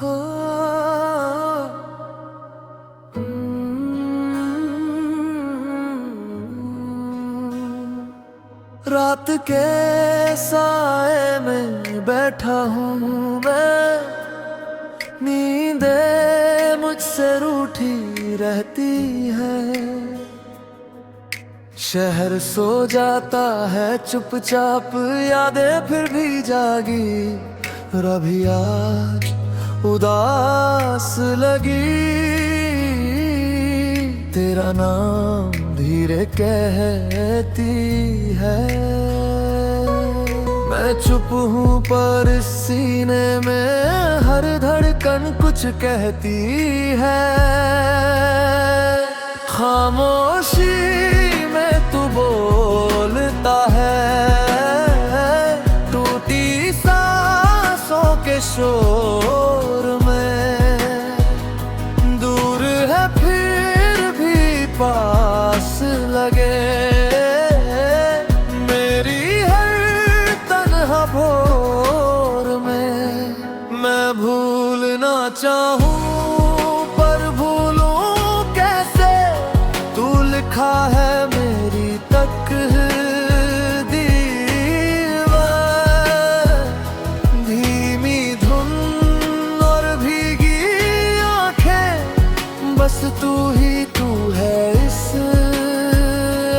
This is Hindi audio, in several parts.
हो। रात के साए में बैठा हूँ मैं, नींदें मुझसे रूठी रहती है। शहर सो जाता है चुपचाप, यादें फिर भी जागी, रभी आज उदास लगी। तेरा नाम धीरे कहती है, मैं चुप हूँ पर इस सीने में हर धड़कन कुछ कहती है। खामोशी में तू बोलता है, टूटी सांसों के शोर में। दूर है फिर भी पास लगे, मेरी हर तन्हा भोर में। मैं भूलना चाहूँ पर भूलूं कैसे, तू लिखा है मेरी तकदीर में। धीमी धुन और भीगी आंखें, बस तू ही तू है इस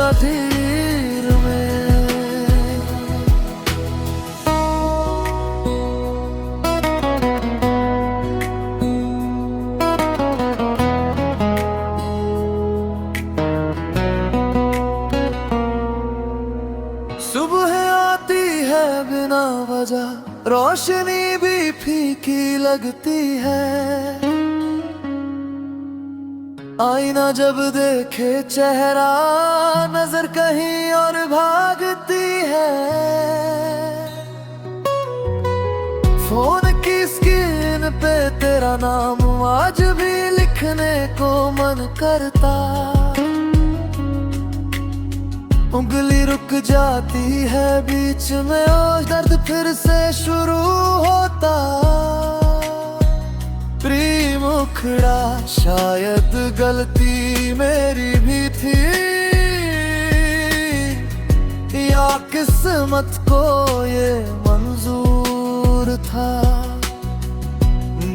अधीर में। सुबह आती है बिना वजह, रोशनी भी फीकी लगती है। आईना जब देखे चेहरा, नजर कहीं और भागती है। फोन की स्क्रीन पे तेरा नाम आज भी लिखने को मन करता। उंगली रुक जाती है बीच में और दर्द फिर से शुरू होता। प्रेम मुखड़ा शायद गलती मेरी भी थी, या किस्मत को ये मंजूर था।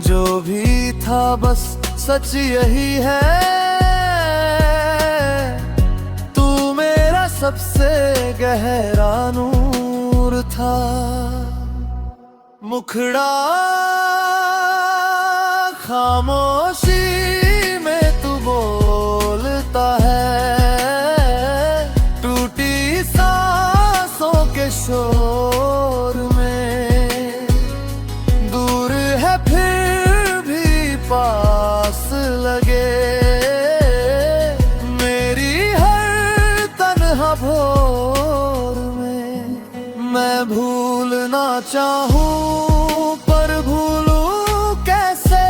जो भी था बस सच यही है, सबसे गहरा नूर था। मुखड़ा खामोशी में तू बोलता है, टूटी सांसों के शोर में। दूर है फिर भी पास लगे, भोर में। मैं भूलना चाहूँ पर भूलूं कैसे,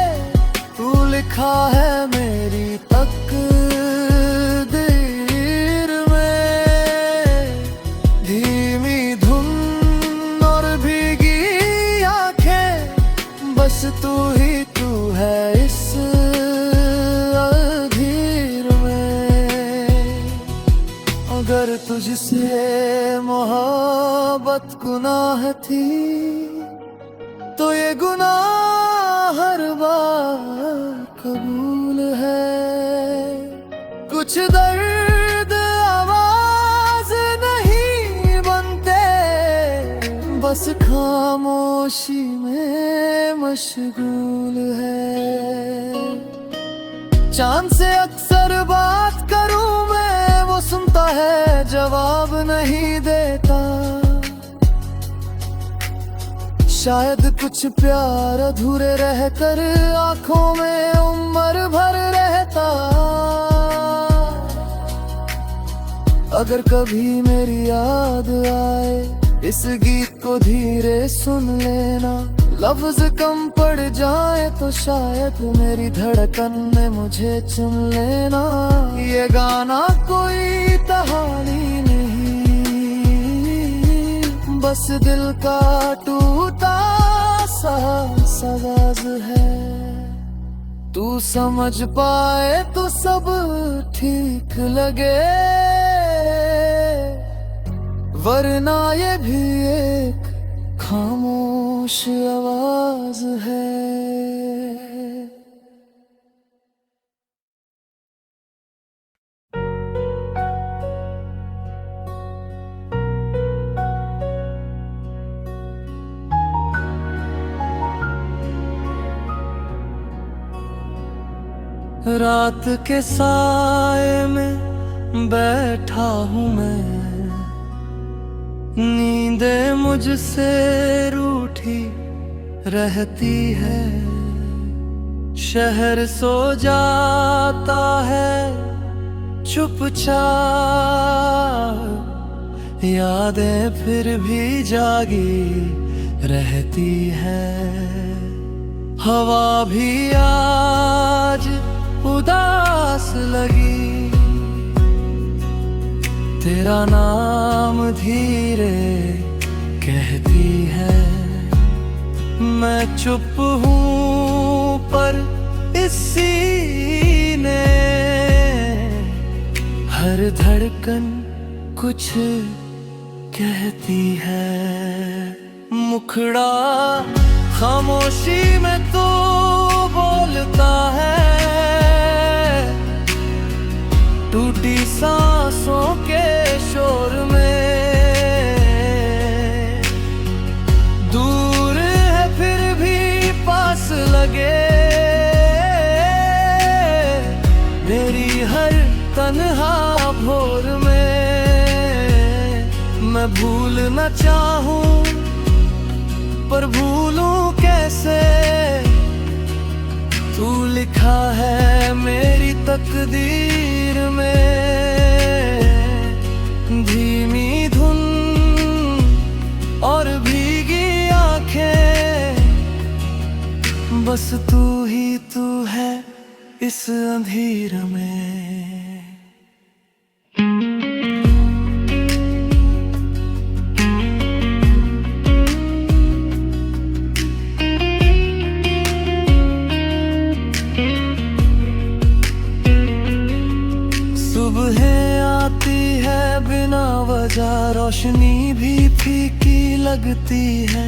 तू लिखा है मेरी तकदीर में। धीमी धुन और भीगी आंखें, बस तू ही तू है इस अगर तुझसे मोहब्बत गुनाह थी, तो ये गुनाह हर बार कबूल है। कुछ दर्द आवाज नहीं बनते, बस खामोशी में मशगूल है। चांद से अक्सर बात करूं मैं, वो सुनता है जवाब नहीं देता। शायद कुछ प्यार अधूरे रहकर आंखों में उम्र भर रहता। अगर कभी मेरी याद आए इस गीत को धीरे सुन लेना। लफ्ज कम पड़ जाए तो शायद मेरी धड़कन में मुझे चुन लेना। ये गाना कोई कहानी नहीं, बस दिल का टूटा सा आवाज है। समझ पाए तो सब ठीक लगे, वरना ये भी एक खामोश आवाज है। रात के साए में बैठा हूँ मैं, नींदें मुझसे रूठी रहती है। शहर सो जाता है चुपचाप, यादें फिर भी जागी रहती है। हवा भी आज उदास लगी, तेरा नाम धीरे कहती है। मैं चुप हूँ पर इस सीने, हर धड़कन कुछ कहती है। मुखड़ा खामोशी में तो बोलता है, टूटी सांसों के शोर में। दूर है फिर भी पास लगे, मेरी हर तन्हा भोर में। मैं भूलना चाहूं पर भूलूं कैसे, तू लिखा है मेरी तकदीर में। धीमी धुन और भीगी आंखें, बस तू ही तू है इस अंधेर में। सुबह आती है बिना वजह, रोशनी भी फीकी लगती है।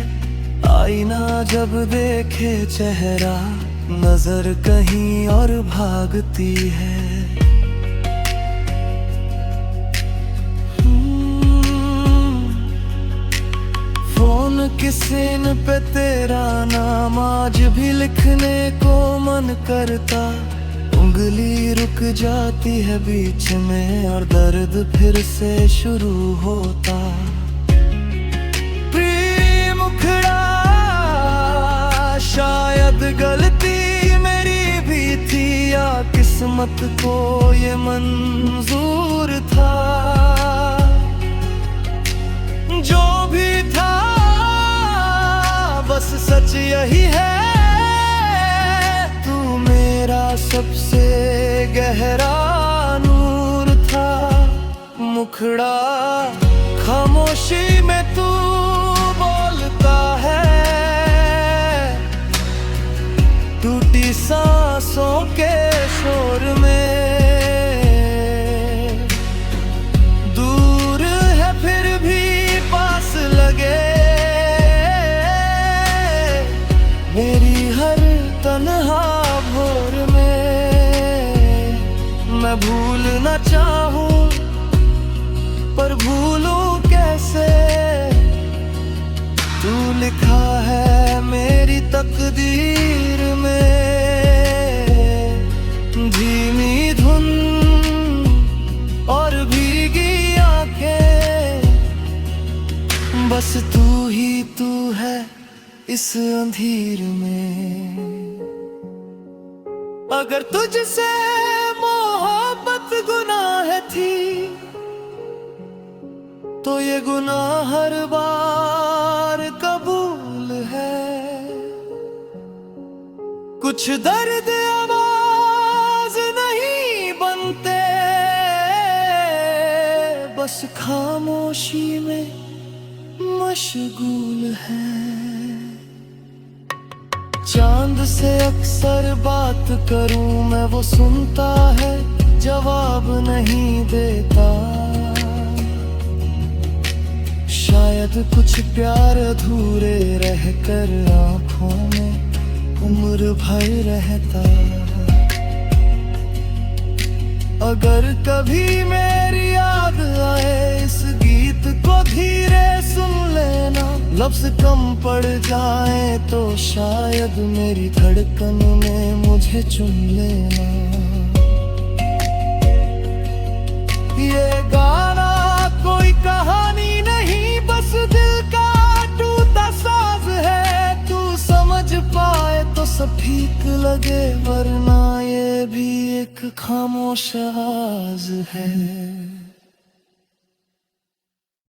आईना जब देखे चेहरा, नजर कहीं और भागती है। फोन की स्क्रीन पे तेरा नाम आज भी लिखने को मन करता। उंगली रुक जाती है बीच में और दर्द फिर से शुरू होता। प्रिय मुखड़ा, शायद गलती मेरी भी थी या किस्मत को ये मंजूर था। जो भी था बस सच यही है, सबसे गहरा नूर था। मुखड़ा खामोशी में तू बोलता है, टूटी सांसों के शोर में। दूर है फिर भी पास लगे, मेरी हर तन्हा भोर में। मैं भूलना चाहूं पर भूलूं कैसे, तू लिखा है मेरी तकदीर में। धीमी धुन और भीगी आंखें, बस तू ही तू है इस अंधेर में। अगर तुझसे मोहब्बत गुनाह थी, तो ये गुनाह हर बार कबूल है। कुछ दर्द आवाज नहीं बनते, बस खामोशी में मशगूल है। चांद से अक्सर बात करूं मैं, वो सुनता है जवाब नहीं देता। शायद कुछ प्यार अधूरे रहकर आंखों में उम्र भर रहता। अगर कभी मेरी याद आए इस गीत को धीरे सुन लेना, लफ्ज कम पड़ जाए तो शायद मेरी धड़कन में मुझे चुन लेना। ये गाना कोई कहानी नहीं, बस दिल का टूटा साज है। तू समझ पाए तो सब ठीक लगे, वरना ये भी एक खामोश आवाज है।